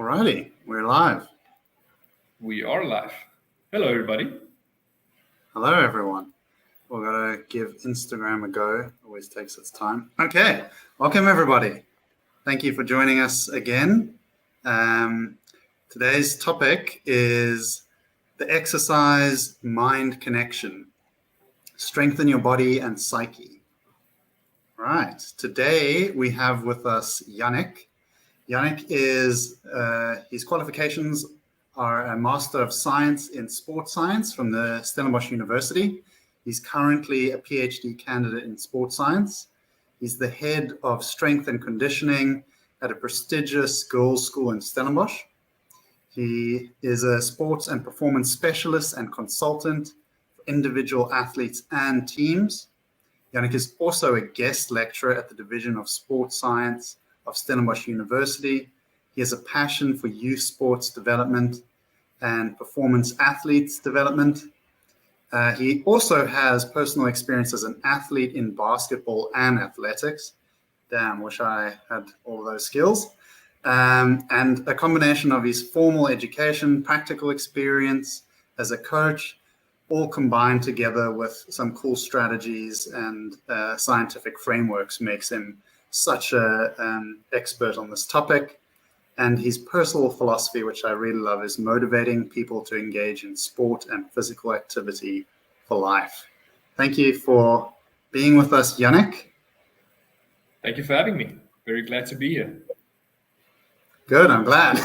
Alrighty, we're live. We are live. Hello, everybody. Hello, everyone. We're going to give Instagram a go. Always takes its time. Okay, welcome, everybody. Thank you for joining us again. Today's topic is the exercise mind connection. Strengthen your body and psyche. Right, today we have with us Jannick. Jannick is, his qualifications are a Master of Science in Sports Science from the Stellenbosch University. He's currently a PhD candidate in sports science. He's the head of strength and conditioning at a prestigious girls' school in Stellenbosch. He is a sports and performance specialist and consultant for individual athletes and teams. Jannick is also a guest lecturer at the Division of Sports Science of Stellenbosch University. He has a passion for youth sports development and performance athletes development. He also has personal experience as an athlete in basketball and athletics. Damn, wish I had all of those skills. And a combination of his formal education, practical experience as a coach, all combined together with some cool strategies and scientific frameworks makes him such an expert on this topic. And his personal philosophy, which I really love, is motivating people to engage in sport and physical activity for life. Thank you for being with us, Jannick. Thank you for having me. Very glad to be here. Good, I'm glad.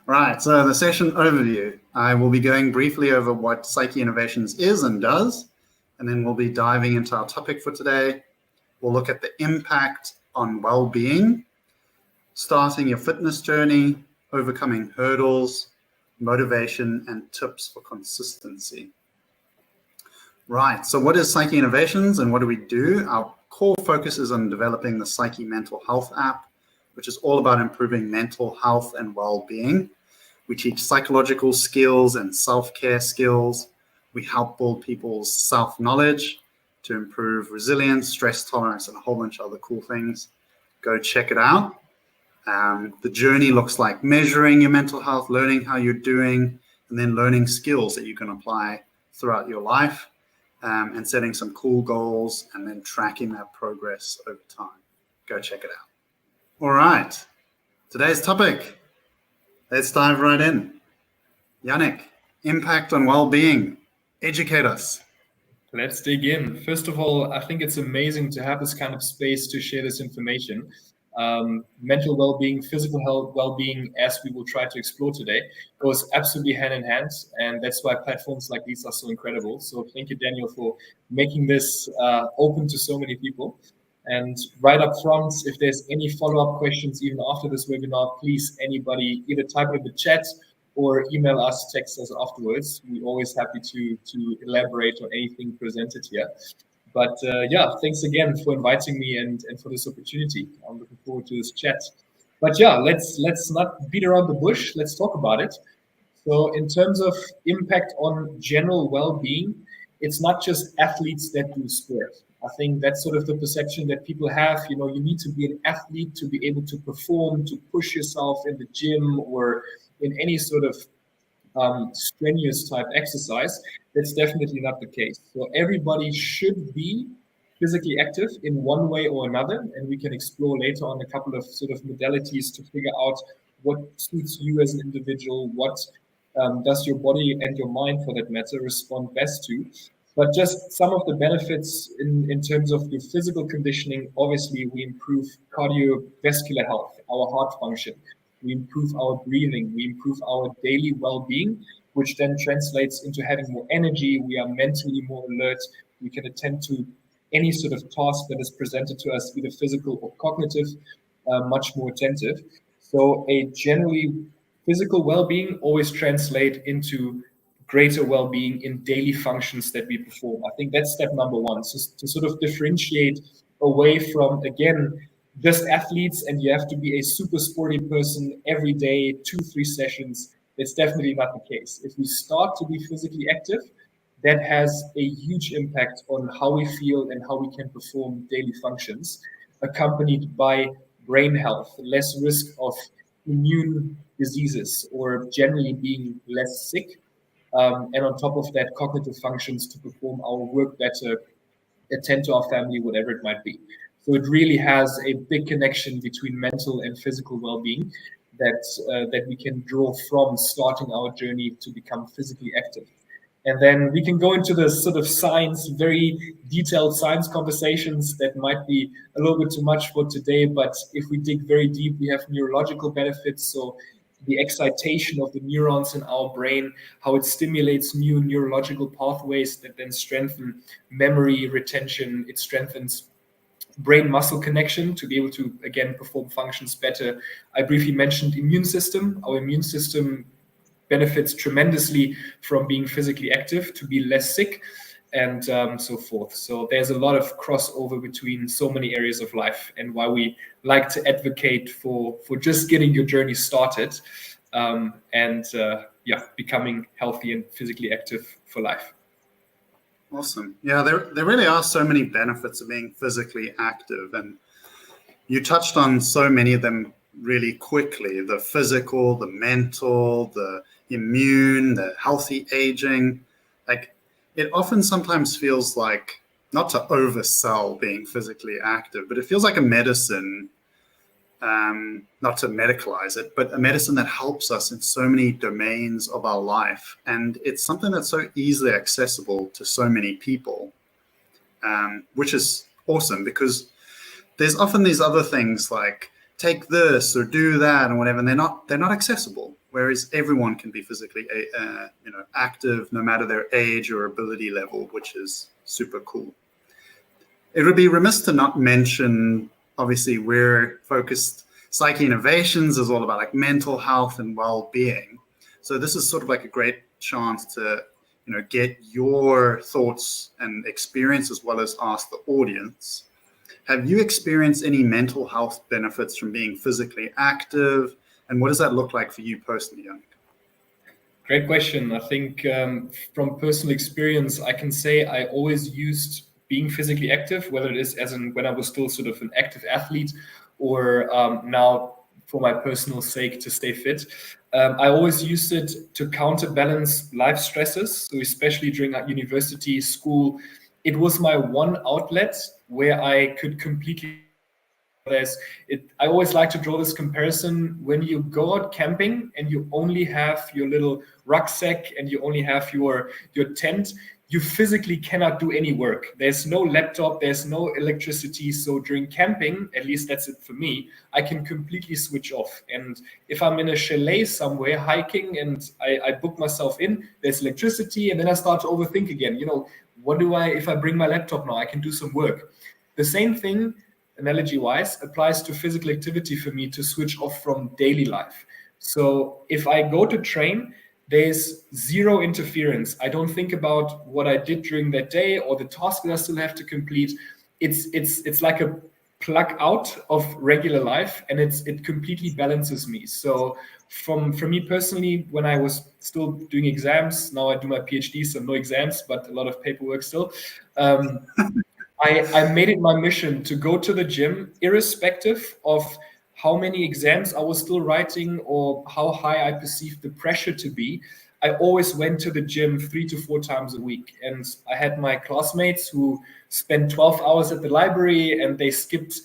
Right, so the session overview. I will be going briefly over what Psyche Innovations is and does, and then we'll be diving into our topic for today. We'll look at the impact on well-being, starting your fitness journey, overcoming hurdles, motivation, and tips for consistency. Right, so what is Psyche Innovations and what do we do? Our core focus is on developing the Psyche Mental Health app, which is all about improving mental health and well-being. We teach psychological skills and self-care skills. We help build people's self-knowledge to improve resilience, stress tolerance, and a whole bunch of other cool things. Go check it out. The journey looks like measuring your mental health, learning how you're doing, and then learning skills that you can apply throughout your life, and setting some cool goals and then tracking that progress over time. Go check it out. All right, today's topic. Let's dive right in. Jannick, impact on well-being. Educate us. Let's dig in. First of all, I think it's amazing to have this kind of space to share this information. Mental well-being, physical health well-being, as we will try to explore today, goes absolutely hand in hand, and that's why platforms like these are so incredible. So thank you, Daniel, for making this open to so many people. And right up front, if there's any follow-up questions even after this webinar, please, anybody, either type it in the chat or email us, text us afterwards. We're always happy to elaborate on anything presented here. But yeah, thanks again for inviting me and for this opportunity. I'm looking forward to this chat. But yeah, let's not beat around the bush. Let's talk about it. So in terms of impact on general well-being, it's not just athletes that do sport. I think that's sort of the perception that people have. You know, you need to be an athlete to be able to perform, to push yourself in the gym or in any sort of strenuous type exercise. That's definitely not the case. So everybody should be physically active in one way or another, and we can explore later on a couple of sort of modalities to figure out what suits you as an individual, what does your body and your mind, for that matter, respond best to. But just some of the benefits in terms of your physical conditioning, obviously we improve cardiovascular health, our heart function. We improve our breathing. We improve our daily well-being, which then translates into having more energy. We are mentally more alert. We can attend to any sort of task that is presented to us, either physical or cognitive, much more attentive. So a generally physical well-being always translate into greater well-being in daily functions that we perform. I think that's step number one, so to sort of differentiate away from, again, just athletes and you have to be a super sporty person every day, 2-3 sessions. It's definitely not the case. If we start to be physically active, that has a huge impact on how we feel and how we can perform daily functions, accompanied by brain health, less risk of immune diseases or generally being less sick. And on top of that, cognitive functions to perform our work better, attend to our family, whatever it might be. So it really has a big connection between mental and physical well-being that we can draw from starting our journey to become physically active. And then we can go into the sort of science, very detailed science conversations that might be a little bit too much for today. But if we dig very deep, we have neurological benefits. So the excitation of the neurons in our brain, how it stimulates new neurological pathways that then strengthen memory retention. It strengthens brain muscle connection to be able to, again, perform functions better. I briefly mentioned immune system. Our immune system benefits tremendously from being physically active to be less sick, and so forth. So there's a lot of crossover between so many areas of life, and why we like to advocate for just getting your journey started, and becoming healthy and physically active for life. Awesome. Yeah, there really are so many benefits of being physically active, and you touched on so many of them really quickly: the physical, the mental, the immune, the healthy aging. Like, it often sometimes feels like, not to oversell being physically active, but it feels like a medicine, not to medicalize it, but a medicine that helps us in so many domains of our life. And it's something that's so easily accessible to so many people, which is awesome, because there's often these other things like take this or do that and whatever, and they're not accessible. Whereas everyone can be physically active, no matter their age or ability level, which is super cool. It would be remiss to not mention, obviously, we're focused. Psyche Innovations is all about like mental health and well-being. So this is sort of like a great chance to get your thoughts and experience, as well as ask the audience. Have you experienced any mental health benefits from being physically active? And what does that look like for you personally, Jannick? Great question. I think from personal experience, I can say I always used being physically active, whether it is as in when I was still sort of an active athlete, or now for my personal sake to stay fit. I always used it to counterbalance life stresses. So especially during university, school, it was my one outlet where I could completely. I always like to draw this comparison: when you go out camping and you only have your little rucksack and you only have your tent, you physically cannot do any work. There's no laptop, there's no electricity. So during camping, at least that's it for me, I can completely switch off. And if I'm in a chalet somewhere hiking and I book myself in, there's electricity, and then I start to overthink again. What do if I bring my laptop now, I can do some work. The same thing, analogy-wise, applies to physical activity for me to switch off from daily life. So if I go to train, there's zero interference. I don't think about what I did during that day or the task that I still have to complete. It's like a plug out of regular life, and it completely balances me. So for me personally, when I was still doing exams, now I do my PhD, so no exams, but a lot of paperwork still. I made it my mission to go to the gym, irrespective of how many exams I was still writing or how high I perceived the pressure to be. I always went to the gym 3 to 4 times a week. And I had my classmates who spent 12 hours at the library, and they skipped,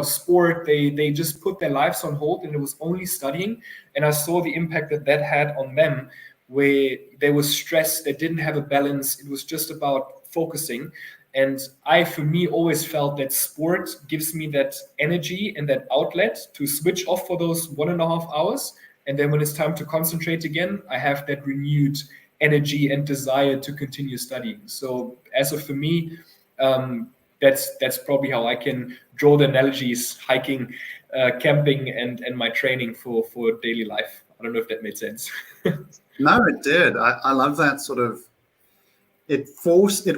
sport. They just put their lives on hold, and it was only studying. And I saw the impact that had on them, where they were stressed, they didn't have a balance. It was just about focusing. And for me, always felt that sport gives me that energy and that outlet to switch off for those 1.5 hours. And then when it's time to concentrate again, I have that renewed energy and desire to continue studying. So for me, that's probably how I can draw the analogies: hiking, camping, and my training for daily life. I don't know if that made sense. No, it did. I love that sort of. It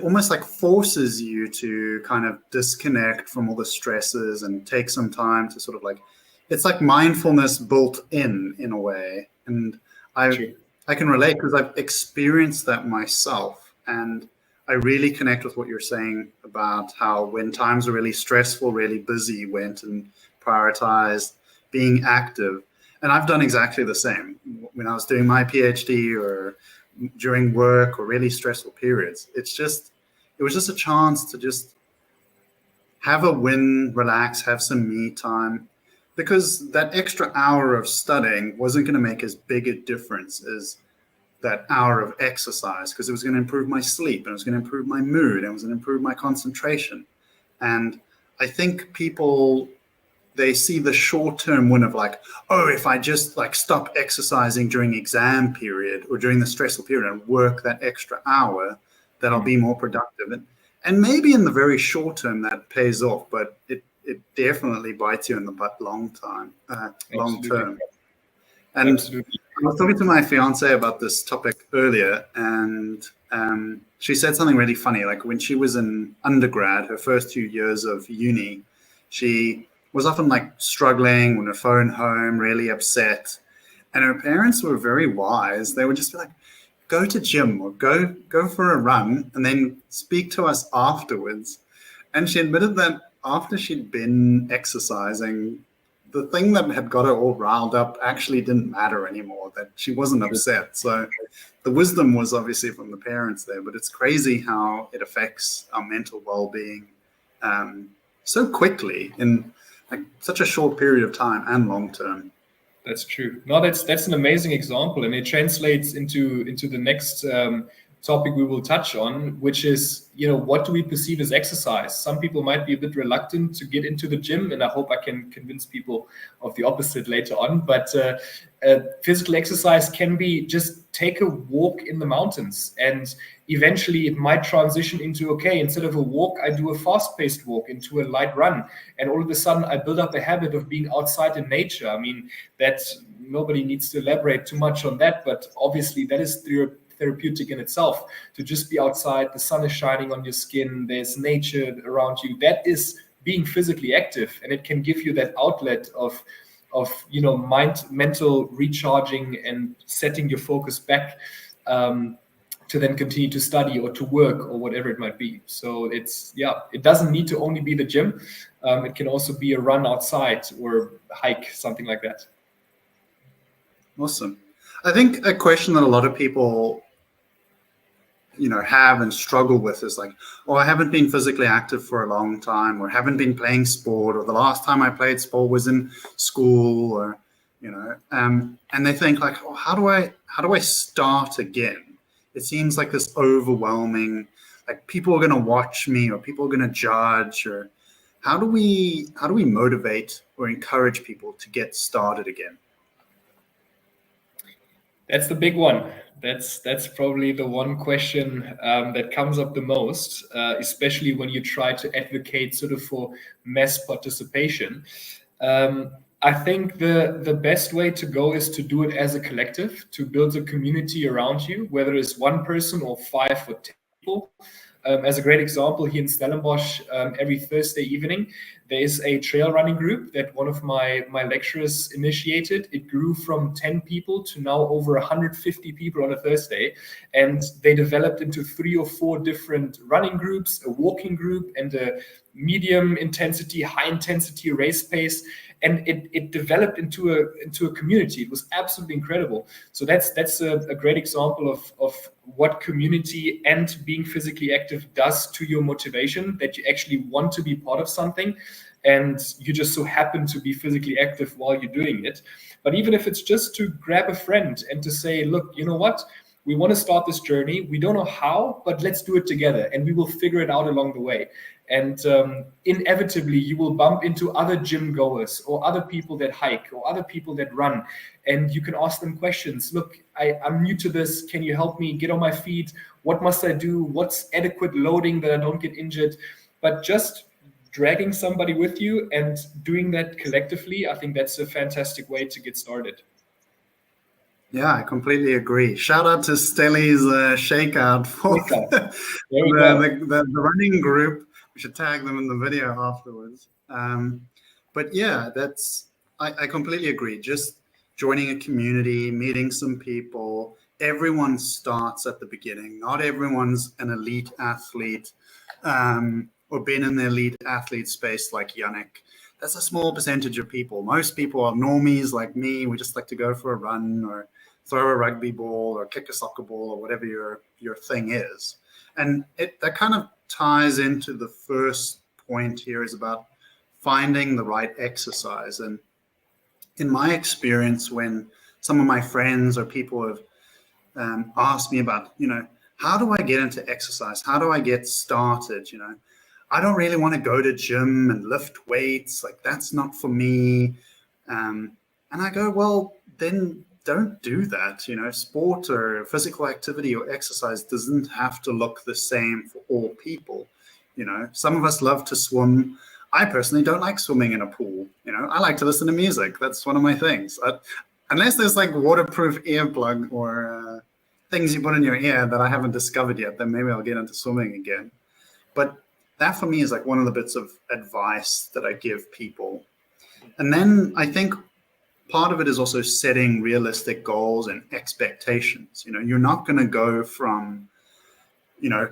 almost like forces you to kind of disconnect from all the stresses and take some time to sort of like, it's like mindfulness built in a way. And I can relate, because I've experienced that myself, and I really connect with what you're saying about how when times are really stressful, really busy, went and prioritized being active. And I've done exactly the same when I was doing my PhD or during work or really stressful periods. It was just a chance to just have a win, relax, have some me time, because that extra hour of studying wasn't going to make as big a difference as that hour of exercise, because it was going to improve my sleep and it was going to improve my mood and it was going to improve my concentration. And I think people, they see the short-term win of like, oh, if I just like stop exercising during exam period or during the stressful period and work that extra hour, that I'll be more productive. And maybe in the very short term that pays off, but it definitely bites you in the butt long term. And Absolutely. I was talking to my fiance about this topic earlier, and she said something really funny. Like when she was in undergrad, her first 2 years of uni, she was often like struggling on her phone home, really upset. And her parents were very wise. They would just be like, go to gym or go for a run and then speak to us afterwards. And she admitted that after she'd been exercising, the thing that had got her all riled up actually didn't matter anymore, that she wasn't upset. So the wisdom was obviously from the parents there, but it's crazy how it affects our mental well-being so quickly in like such a short period of time and long term. That's true. No, that's an amazing example, and it translates into the next topic we will touch on, which is, what do we perceive as exercise? Some people might be a bit reluctant to get into the gym, and I hope I can convince people of the opposite later on. But physical exercise can be just take a walk in the mountains, and eventually it might transition into, okay, instead of a walk, I do a fast-paced walk into a light run, and all of a sudden I build up a habit of being outside in nature. I mean, that's, nobody needs to elaborate too much on that, but obviously that is therapeutic in itself, to just be outside, the sun is shining on your skin, there's nature around you. That is being physically active, and it can give you that outlet of mental recharging and setting your focus back to then continue to study or to work or whatever it might be. So it doesn't need to only be the gym. It can also be a run outside or hike, something like that. Awesome. I think a question that a lot of people have and struggle with is like, oh, I haven't been physically active for a long time, or haven't been playing sport, or the last time I played sport was in school, or and they think like, oh, how do I start again? It seems like this overwhelming, like people are going to watch me or people are going to judge, or how do we motivate or encourage people to get started again? That's the big one. That's probably the one question that comes up the most, especially when you try to advocate sort of for mass participation. I think the best way to go is to do it as a collective, to build a community around you, whether it's one person or 5 or 10 people. As a great example, here in Stellenbosch, every Thursday evening, there is a trail running group that one of my lecturers initiated. It grew from 10 people to now over 150 people on a Thursday. And they developed into 3 or 4 different running groups, a walking group, and a medium intensity, high intensity race pace. And it developed into a community. It was absolutely incredible. So that's a great example of what community and being physically active does to your motivation, that you actually want to be part of something, and you just so happen to be physically active while you're doing it. But even if it's just to grab a friend and to say, look, you know what? We want to start this journey. We don't know how, but let's do it together, and we will figure it out along the way. And inevitably, you will bump into other gym goers or other people that hike or other people that run. And you can ask them questions. Look, I'm new to this. Can you help me get on my feet? What must I do? What's adequate loading that I don't get injured? But just dragging somebody with you and doing that collectively, I think that's a fantastic way to get started. Yeah, I completely agree. Shout out to Stelly's shakeout for the running group. We should tag them in the video afterwards. But yeah, I completely agree. Just joining a community, meeting some people. Everyone starts at the beginning. Not everyone's an elite athlete or been in the elite athlete space like Jannick. that's a small percentage of people. Most people are normies like me. We just like to go for a run or throw a rugby ball or kick a soccer ball or whatever your thing is. And that kind of ties into the first point here, is about finding the right exercise. And in my experience, when some of my friends or people have asked me about, how do I get into exercise? How do I get started? I don't really want to go to gym and lift weights. Like, that's not for me. And I go, well, then don't do that. Sport or physical activity or exercise doesn't have to look the same for all people. Some of us love to swim. I personally don't like swimming in a pool. I like to listen to music. That's one of my things. Unless there's like waterproof earplug or things you put in your ear that I haven't discovered yet, then maybe I'll get into swimming again. But that for me is like one of the bits of advice that I give people. And then I think part of it is also setting realistic goals and expectations. You're not going to go from,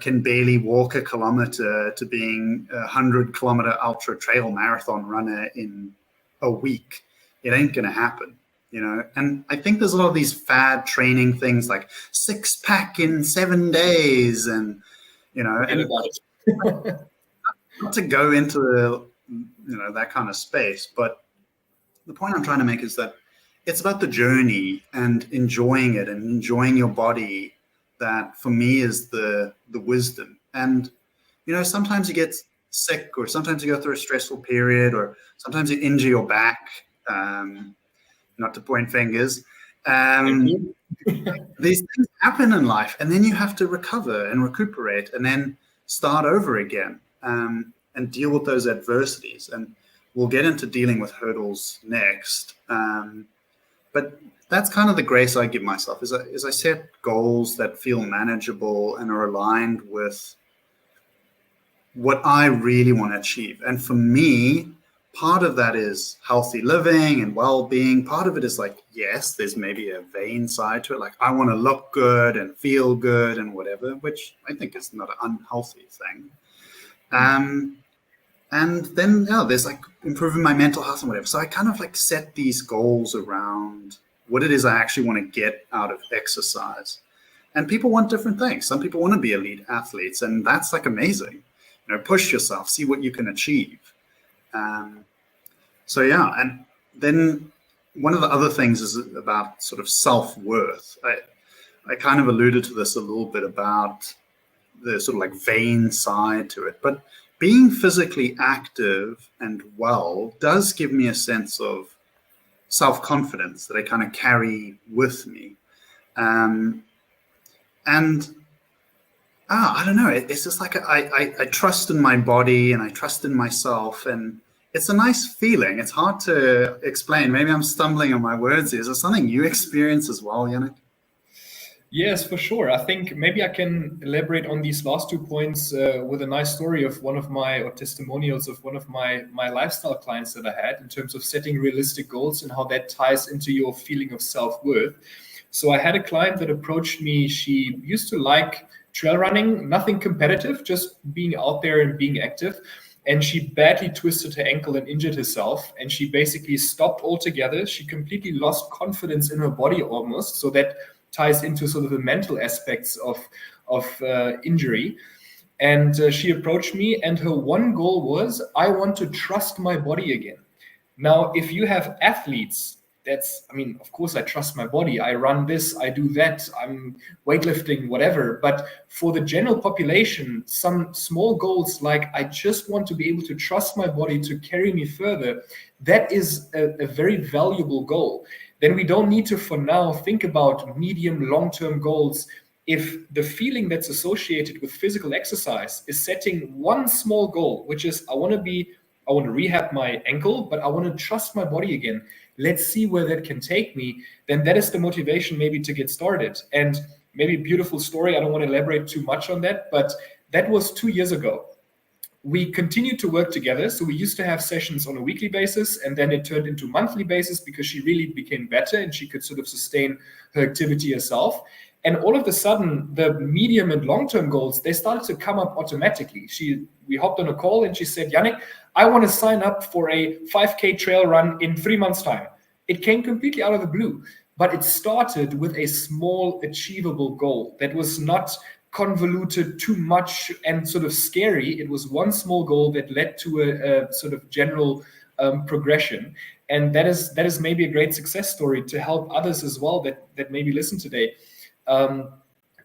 can barely walk a kilometer to being a 100-kilometer ultra trail marathon runner in a week. It ain't going to happen. And I think there's a lot of these fad training things like 6-pack in 7 days, and and not to go into that kind of space, but the point I'm trying to make is that it's about the journey and enjoying it and enjoying your body. That for me is the wisdom. And sometimes you get sick, or sometimes you go through a stressful period, or sometimes you injure your back. Not to point fingers. These things happen in life, and then you have to recover and recuperate and then start over again, and deal with those adversities. And we'll get into dealing with hurdles next. But that's kind of the grace I give myself, is I set goals that feel manageable and are aligned with what I really want to achieve. And for me, part of that is healthy living and well-being. Part of it is like, yes, there's maybe a vain side to it. Like, I want to look good and feel good and whatever, which I think is not an unhealthy thing. And then, there's like improving my mental health and whatever. So I kind of like set these goals around what it is I actually want to get out of exercise. And people want different things. Some people want to be elite athletes, and that's like amazing. Push yourself, see what you can achieve. And then one of the other things is about sort of self-worth. I kind of alluded to this a little bit about the sort of like vain side to it, but being physically active and well does give me a sense of self-confidence that I kind of carry with me. I don't know. It's just like I trust in my body and I trust in myself, and it's a nice feeling. It's hard to explain. Maybe I'm stumbling on my words here. Is there something you experience as well, Jannick? Yes, for sure. I think maybe I can elaborate on these last 2 points with a nice story of testimonials of one of my lifestyle clients that I had, in terms of setting realistic goals and how that ties into your feeling of self-worth. So I had a client that approached me. She used to like trail running, nothing competitive, just being out there and being active. And she badly twisted her ankle and injured herself. And she basically stopped altogether. She completely lost confidence in her body almost. So that ties into sort of the mental aspects of injury. And she approached me, and her one goal was, I want to trust my body again. Now, if you have athletes, of course I trust my body. I run this, I do that, I'm weightlifting, whatever. But for the general population, some small goals like, I just want to be able to trust my body to carry me further, that is a very valuable goal. Then we don't need to, for now, think about medium, long-term goals. If the feeling that's associated with physical exercise is setting one small goal, which is I want to rehab my ankle, but I want to trust my body again. Let's see where that can take me. Then that is the motivation maybe to get started. And maybe a beautiful story. I don't want to elaborate too much on that, but that was 2 years ago. We continued to work together. So we used to have sessions on a weekly basis, and then it turned into monthly basis because she really became better and she could sort of sustain her activity herself. And all of a sudden, the medium and long-term goals, they started to come up automatically. We hopped on a call and she said, Jannick, I want to sign up for a 5K trail run in 3 months' time. It came completely out of the blue, but it started with a small achievable goal that was not convoluted too much and sort of scary. It was one small goal that led to a sort of general progression. And that is maybe a great success story to help others as well that maybe listen today.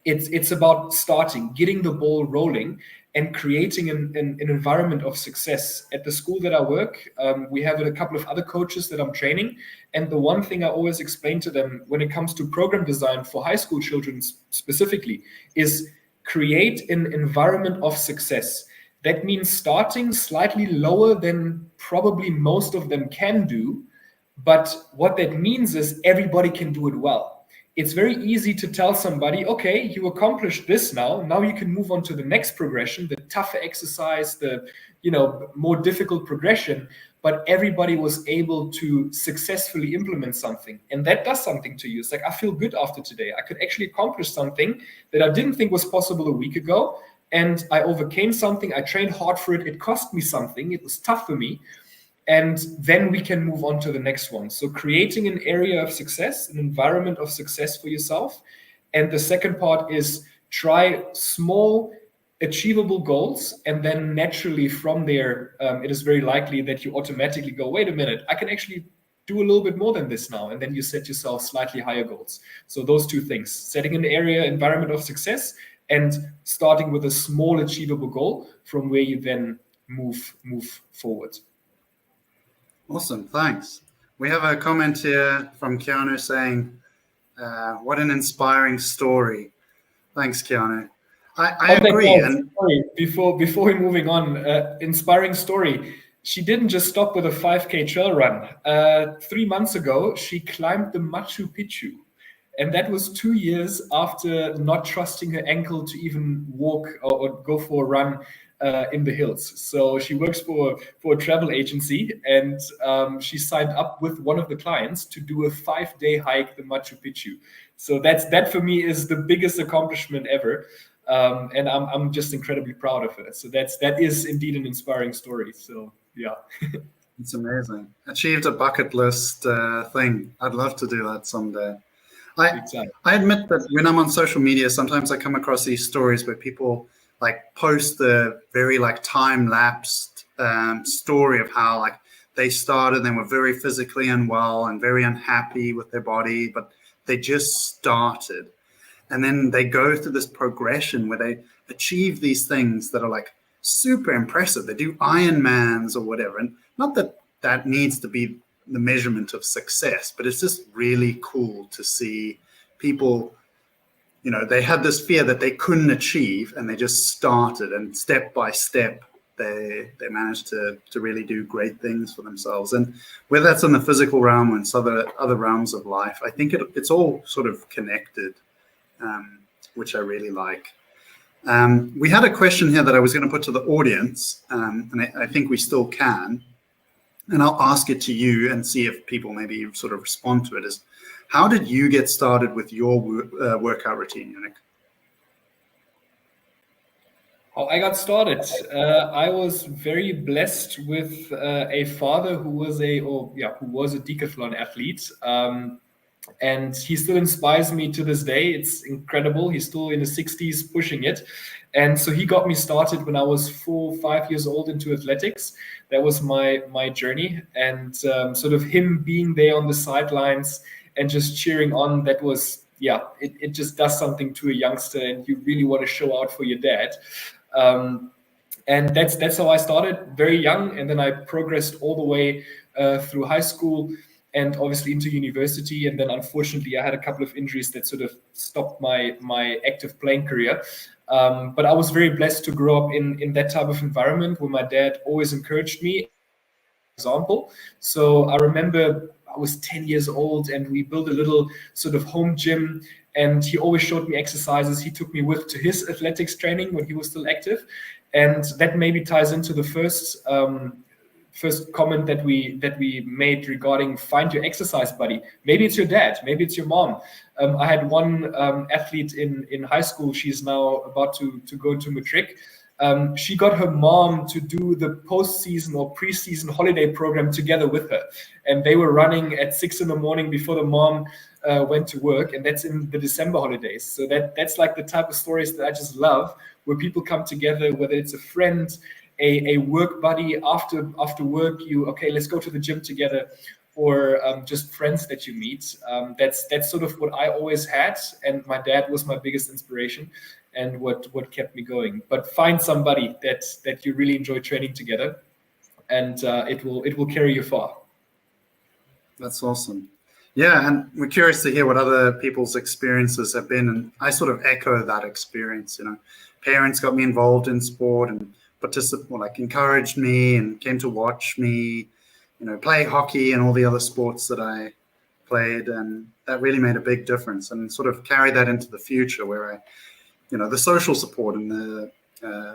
It's about starting, getting the ball rolling, and creating an environment of success. At the school that I work, we have a couple of other coaches that I'm training. And the one thing I always explain to them when it comes to program design for high school children specifically is create an environment of success. That means starting slightly lower than probably most of them can do. But what that means is everybody can do it well. It's very easy to tell somebody, okay, you accomplished this now you can move on to the next progression, the tougher exercise, the more difficult progression. But everybody was able to successfully implement something, and that does something to you. It's like, I feel good after today. I could actually accomplish something that I didn't think was possible a week ago, and I overcame something. I trained hard for it. It cost me something. It was tough for me. And then we can move on to the next one. So creating an area of success, an environment of success for yourself. And the second part is try small, achievable goals. And then naturally from there, it is very likely that you automatically go, wait a minute, I can actually do a little bit more than this now. And then you set yourself slightly higher goals. So those two things, setting an environment of success, and starting with a small achievable goal from where you then move forward. Awesome, thanks. We have a comment here from Keanu saying, what an inspiring story. Thanks, Keanu. I agree. And before we're moving on, inspiring story. She didn't just stop with a 5K trail run. 3 months ago, she climbed the Machu Picchu. And that was 2 years after not trusting her ankle to even walk or go for a run in the hills. So she works for a travel agency, and she signed up with one of the clients to do a 5-day hike the Machu Picchu. So that for me is the biggest accomplishment ever, and I'm just incredibly proud of her. So that is indeed an inspiring story. So yeah, it's amazing. Achieved a bucket list thing. I'd love to do that someday. I admit that when I'm on social media, sometimes I come across these stories where people post the very time-lapsed story of how they started, they were very physically unwell and very unhappy with their body, but they just started. And then they go through this progression where they achieve these things that are super impressive. They do Ironmans or whatever. And not that that needs to be the measurement of success, but it's just really cool to see people, they had this fear that they couldn't achieve, and they just started, and step by step they managed to really do great things for themselves. And whether that's in the physical realm or in other realms of life, I think it's all sort of connected, which I really like. We had a question here that I was going to put to the audience, and I think we still can, and I'll ask it to you and see if people maybe sort of respond to it. Is, how did you get started with your workout routine, Jannick? How I got started. I was very blessed with a father who was a decathlon athlete. And he still inspires me to this day. It's incredible. He's still in his 60s pushing it. And so he got me started when I was 4 or 5 years old into athletics. That was my journey. And sort of him being there on the sidelines and just cheering on, that was, it just does something to a youngster, and you really want to show out for your dad. And that's how I started, very young. And then I progressed all the way through high school and obviously into university. And then unfortunately, I had a couple of injuries that sort of stopped my active playing career. But I was very blessed to grow up in that type of environment where my dad always encouraged me. Example. So I remember I was 10 years old and we built a little sort of home gym, and he always showed me exercises. He took me to his athletics training when he was still active. And that maybe ties into the first first comment that we made regarding find your exercise buddy. Maybe it's your dad, maybe it's your mom. I had one athlete in high school. She's now about to go to matric. She got her mom to do the post-season or pre-season holiday program together with her. And they were running at 6 a.m. before the mom went to work. And that's in the December holidays. So that's like the type of stories that I just love, where people come together, whether it's a friend, a work buddy after work, let's go to the gym together, or just friends that you meet. That's sort of what I always had. And my dad was my biggest inspiration and what kept me going. But find somebody that you really enjoy training together, and it will carry you far. That's awesome. Yeah, and we're curious to hear what other people's experiences have been, and I sort of echo that experience. Parents got me involved in sport and encouraged me and came to watch me, play hockey and all the other sports that I played, and that really made a big difference, and sort of carried that into the future, where the social support and the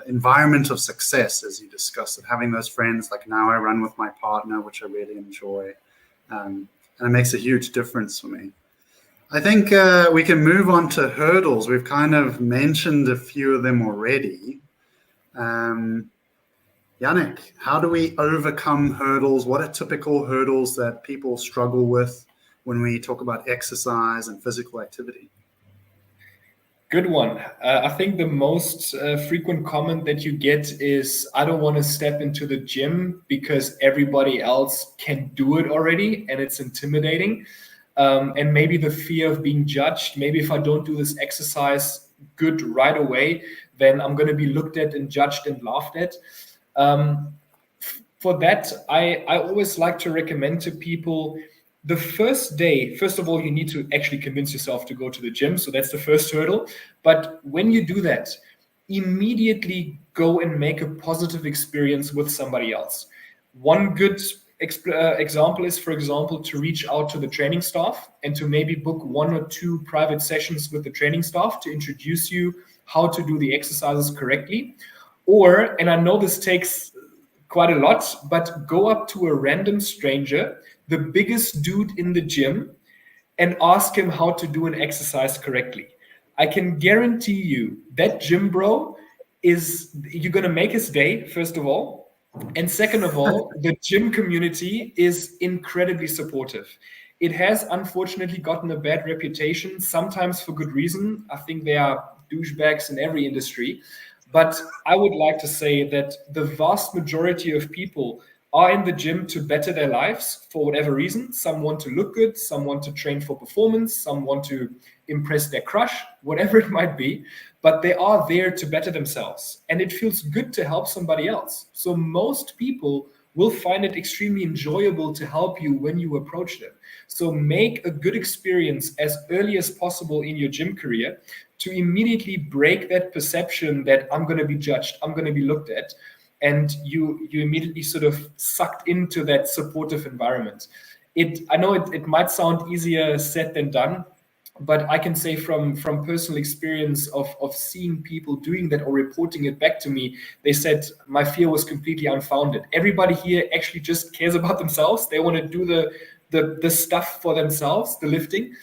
environment of success, as you discussed, of having those friends. Like now I run with my partner, which I really enjoy, and it makes a huge difference for me. I think we can move on to hurdles. We've kind of mentioned a few of them already. Jannick, how do we overcome hurdles? What are typical hurdles that people struggle with when we talk about exercise and physical activity? Good one. I think the most frequent comment that you get is, I don't want to step into the gym because everybody else can do it already and it's intimidating. And maybe the fear of being judged. Maybe if I don't do this exercise good right away, then I'm going to be looked at and judged and laughed at. For that, I always like to recommend to people, the first day, first of all, you need to actually convince yourself to go to the gym. So that's the first hurdle. But when you do that, immediately go and make a positive experience with somebody else. One good example is, for example, to reach out to the training staff and to maybe book 1 or 2 private sessions with the training staff to introduce you how to do the exercises correctly. Or, and I know this takes quite a lot, but go up to a random stranger, the biggest dude in the gym, and ask him how to do an exercise correctly. I can guarantee you that gym bro you're going to make his day, first of all. And second of all, the gym community is incredibly supportive. It has unfortunately gotten a bad reputation, sometimes for good reason. I think there are douchebags in every industry. But I would like to say that the vast majority of people are in the gym to better their lives for whatever reason. Some want to look good, some want to train for performance, some want to impress their crush, whatever it might be. But they are there to better themselves. And it feels good to help somebody else. So most people will find it extremely enjoyable to help you when you approach them. So make a good experience as early as possible in your gym career to immediately break that perception that I'm going to be judged, I'm going to be looked at. And you immediately sort of sucked into that supportive environment. I know it might sound easier said than done, but I can say from personal experience of seeing people doing that or reporting it back to me, they said my fear was completely unfounded. Everybody here actually just cares about themselves. They want to do the stuff for themselves, the lifting.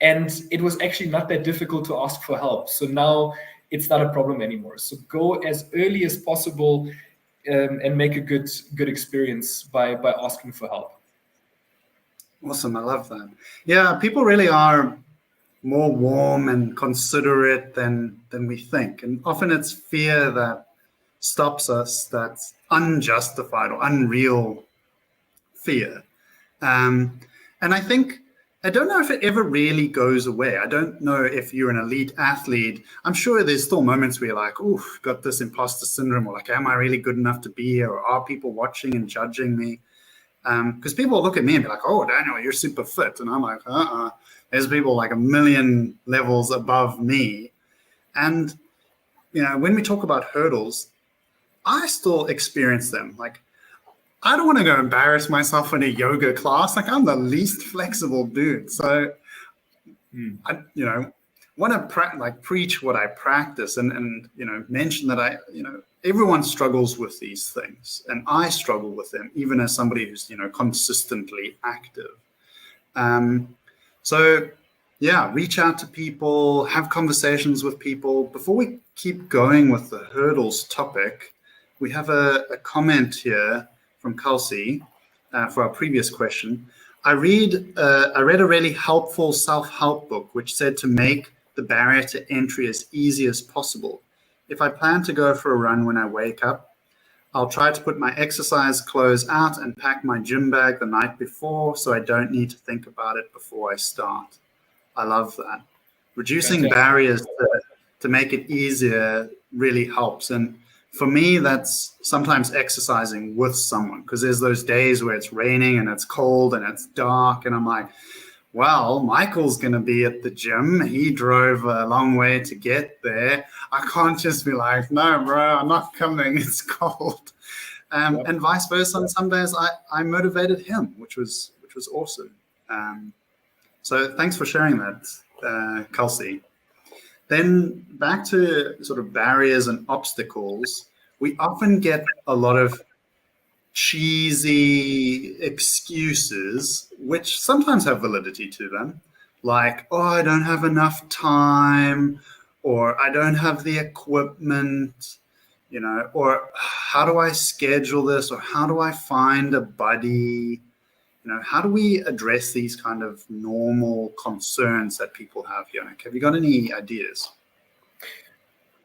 And it was actually not that difficult to ask for help. So now it's not a problem anymore. So go as early as possible and make a good experience by asking for help. Awesome. I love that. Yeah, people really are more warm and considerate than we think. And often it's fear that stops us, that's unjustified or unreal fear. And I think, I don't know if it ever really goes away. I don't know if you're an elite athlete. I'm sure there's still moments where you're like, oof, got this imposter syndrome, or like, am I really good enough to be here? Or are people watching and judging me? Because people look at me and be like, oh, Daniel, you're super fit. And I'm like, there's people like a million levels above me. And, when we talk about hurdles, I still experience them. Like, I don't want to go embarrass myself in a yoga class. Like, I'm the least flexible dude. So, I, want to preach what I practice and mention that everyone struggles with these things, and I struggle with them, even as somebody who's consistently active. So yeah, reach out to people, have conversations with people. Before we keep going with the hurdles topic, we have a comment here from Kelsey for our previous question. I read a really helpful self-help book which said to make the barrier to entry as easy as possible. If I plan to go for a run when I wake up, I'll try to put my exercise clothes out and pack my gym bag the night before so I don't need to think about it before I start. I love that. Reducing barriers to make it easier really helps. And for me, that's sometimes exercising with someone, because there's those days where it's raining and it's cold and it's dark. And I'm like, well, Michael's going to be at the gym. He drove a long way to get there. I can't just be like, no, bro, I'm not coming. It's cold. And vice versa. On some days, I motivated him, which was awesome. So thanks for sharing that, Kelsey. Then back to sort of barriers and obstacles. We often get a lot of cheesy excuses, which sometimes have validity to them, like, oh, I don't have enough time, or I don't have the equipment, or how do I schedule this, or how do I find a buddy? How do we address these kind of normal concerns that people have, Jannick? Have you got any ideas?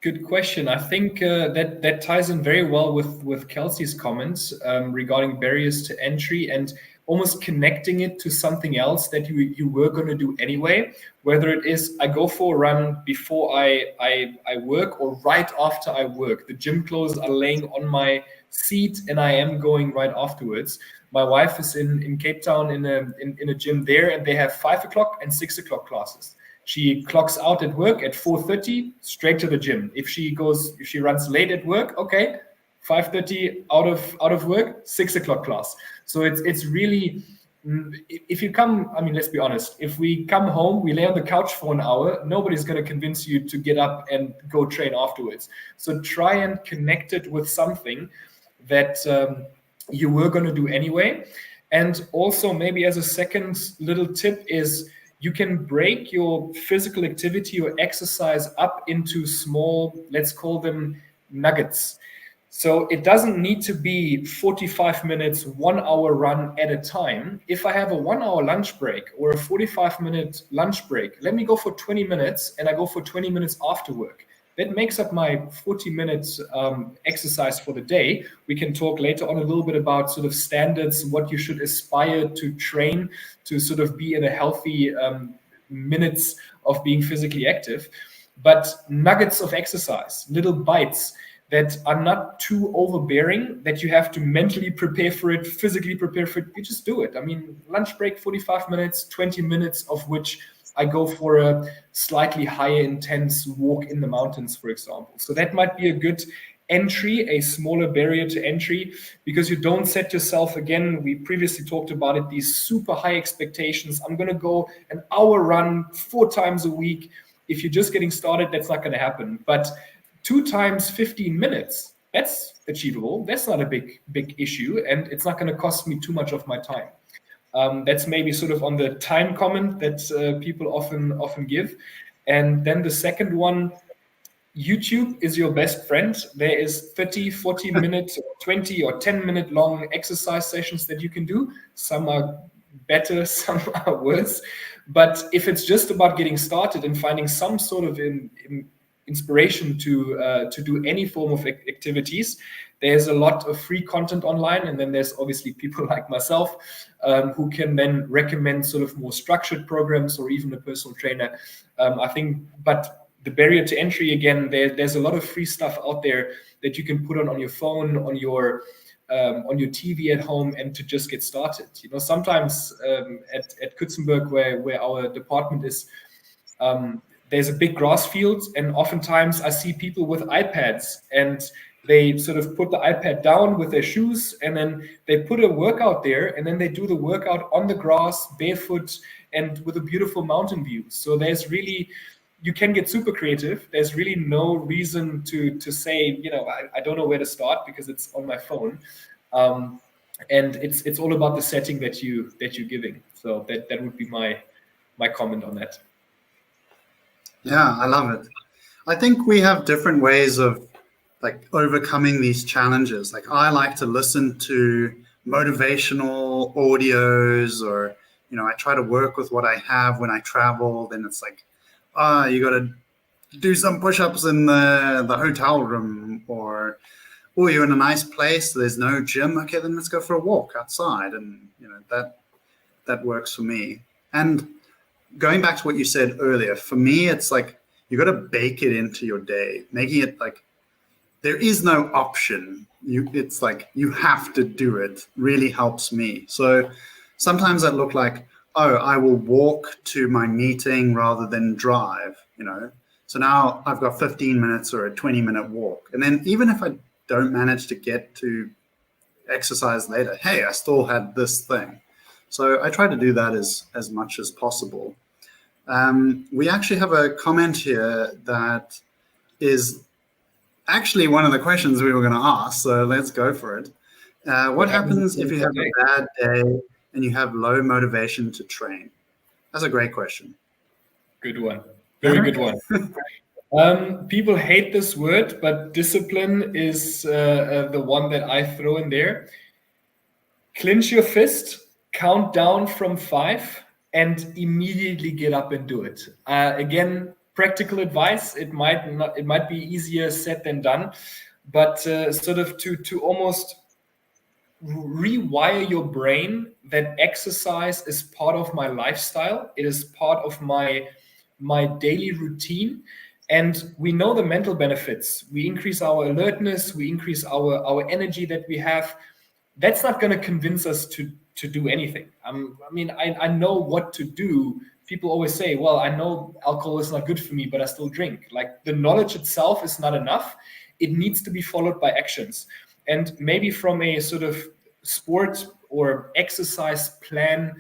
Good question. I think that ties in very well with Kelsey's comments regarding barriers to entry, and almost connecting it to something else that you were going to do anyway, whether it is I go for a run before I work or right after I work. The gym clothes are laying on my seat and I am going right afterwards. My wife is in Cape Town in a gym there, and they have 5 o'clock and 6 o'clock classes. She clocks out at work at 4:30, straight to the gym. If she runs late at work, okay, 5:30 out of work, 6 o'clock class. So it's really, if you come, I mean, let's be honest, if we come home, we lay on the couch for an hour, nobody's going to convince you to get up and go train afterwards. So try and connect it with something that you were going to do anyway. And also, maybe as a second little tip is, you can break your physical activity or exercise up into small, let's call them nuggets. So it doesn't need to be 45 minutes, 1 hour run at a time. If I have a 1 hour lunch break or a 45-minute lunch break, let me go for 20 minutes and I go for 20 minutes after work. That makes up my 40 minutes exercise for the day. We can talk later on a little bit about sort of standards, what you should aspire to train to sort of be in a healthy minutes of being physically active. But nuggets of exercise, little bites that are not too overbearing, that you have to mentally prepare for it, physically prepare for it. You just do it. I mean, lunch break, 45 minutes, 20 minutes of which I go for a slightly higher intense walk in the mountains, for example. So that might be a good entry, a smaller barrier to entry, because you don't set yourself, again, we previously talked about it, these super high expectations. I'm going to go an hour run 4 times a week. If you're just getting started, that's not going to happen. But 2 times 15 minutes, that's achievable. That's not a big issue, and it's not going to cost me too much of my time. That's maybe sort of on the time comment that people often give. And then the second one, YouTube is your best friend. There is 30, 40 minutes, 20 or 10 minute long exercise sessions that you can do. Some are better, some are worse. But if it's just about getting started and finding some sort of inspiration to do any form of activities, there's a lot of free content online, and then there's obviously people like myself who can then recommend sort of more structured programs or even a personal trainer. I think, but the barrier to entry, again, there's a lot of free stuff out there that you can put on your phone, on your TV at home, and to just get started. Sometimes at Kutzenberg, where our department is, there's a big grass field, and oftentimes I see people with iPads, and they sort of put the iPad down with their shoes, and then they put a workout there, and then they do the workout on the grass, barefoot, and with a beautiful mountain view. So there's really you can get super creative. There's really no reason to say, I don't know where to start because it's on my phone. And it's all about the setting that you're giving. So that would be my comment on that. Yeah, I love it. I think we have different ways of like overcoming these challenges. Like I like to listen to motivational audios, or I try to work with what I have when I travel. Then it's like, you got to do some push-ups in the hotel room, or oh, you're in a nice place, there's no gym. Okay, then let's go for a walk outside, and that works for me. And going back to what you said earlier, for me, it's like you got to bake it into your day, making it like there is no option. It's like you have to do it. Really helps me. So sometimes that look like, oh, I will walk to my meeting rather than drive. So now I've got 15 minutes or a 20-minute walk, and then even if I don't manage to get to exercise later, hey, I still had this thing. So I try to do that as much as possible. We actually have a comment here that is actually one of the questions we were going to ask, so let's go for it. What happens if you have a bad day and you have low motivation to train? That's a great question. Good one. Very good one. People hate this word, but discipline is the one that I throw in there. Clench your fist, count down from 5, and immediately get up and do it. Again, practical advice. It might be easier said than done, but sort of to almost rewire your brain that exercise is part of my lifestyle. It is part of my daily routine. And we know the mental benefits. We increase our alertness, we increase our energy that we have. That's not going to convince us to do anything. I know what to do. People always say, well, I know alcohol is not good for me, but I still drink. Like, the knowledge itself is not enough. It needs to be followed by actions. And maybe from a sort of sport or exercise plan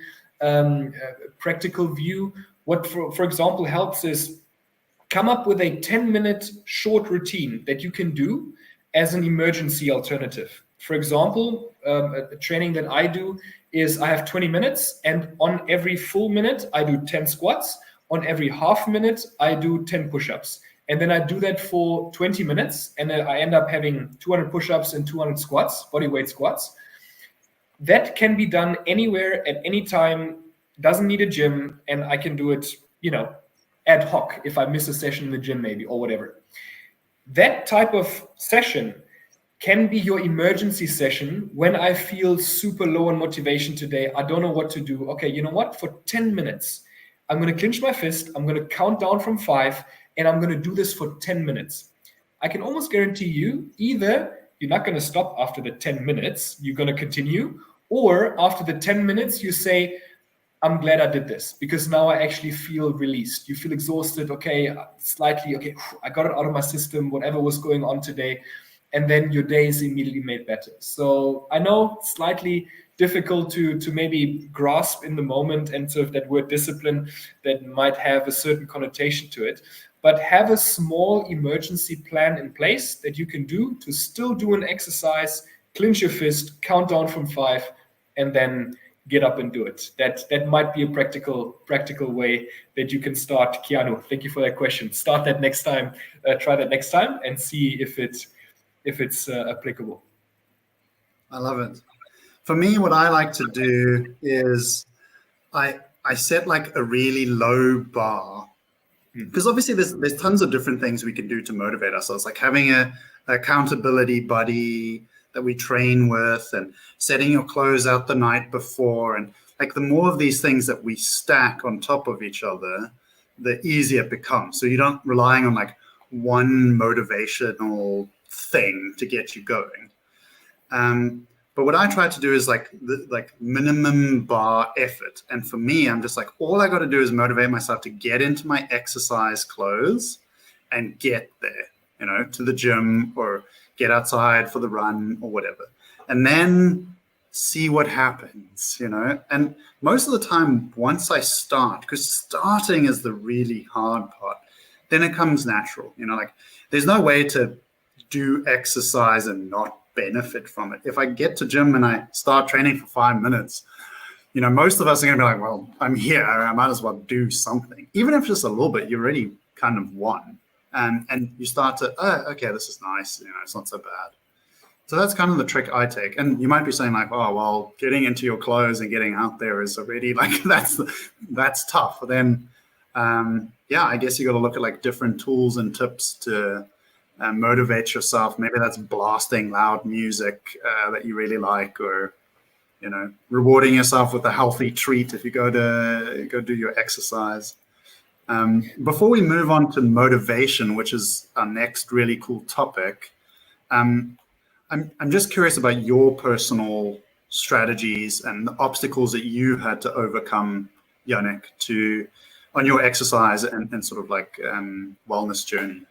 practical view, what for example helps is come up with a 10-minute short routine that you can do as an emergency alternative. For example, a training that I do is I have 20 minutes, and on every full minute, I do 10 squats. On every half minute, I do 10 push-ups. And then I do that for 20 minutes, and then I end up having 200 push-ups and 200 squats, body weight squats. That can be done anywhere at any time, doesn't need a gym, and I can do it, ad hoc if I miss a session in the gym maybe, or whatever. That type of session can be your emergency session when I feel super low on motivation today. I don't know what to do. Okay, you know what? For 10 minutes, I'm going to clench my fist. I'm going to count down from 5, and I'm going to do this for 10 minutes. I can almost guarantee you, either you're not going to stop after the 10 minutes, you're going to continue, or after the 10 minutes, you say, I'm glad I did this because now I actually feel released. You feel exhausted. Okay, slightly. Okay, I got it out of my system, whatever was going on today. And then your day is immediately made better. So I know slightly difficult to maybe grasp in the moment, and sort of that word discipline that might have a certain connotation to it, but have a small emergency plan in place that you can do to still do an exercise, clench your fist, count down from 5, and then get up and do it. That might be a practical way that you can start. Keanu, thank you for that question. Start that next time, try that next time, and see if it's applicable. I love it. For me, what I like to do is I set like a really low bar, because obviously there's tons of different things we can do to motivate ourselves, like having a accountability buddy that we train with, and setting your clothes out the night before. And like the more of these things that we stack on top of each other, the easier it becomes. So you're not relying on like one motivational thing to get you going. But what I try to do is like minimum bar effort. And for me, I'm just like, all I got to do is motivate myself to get into my exercise clothes and get there, to the gym or get outside for the run or whatever. And then see what happens, And most of the time, once I start, because starting is the really hard part, then it comes natural. Like there's no way to do exercise and not benefit from it. If I get to gym and I start training for 5 minutes, most of us are going to be like, well, I'm here, I might as well do something. Even if just a little bit, you already kind of won. And you start to, oh, okay, this is nice. It's not so bad. So that's kind of the trick I take. And you might be saying like, oh, well, getting into your clothes and getting out there is already like, that's tough. But then, I guess you got to look at like different tools and tips to motivate yourself. Maybe that's blasting loud music that you really like, or rewarding yourself with a healthy treat if you go do your exercise. Before we move on to motivation, which is our next really cool topic, I'm just curious about your personal strategies and the obstacles that you had to overcome, Jannick, on your exercise and sort of like wellness journey.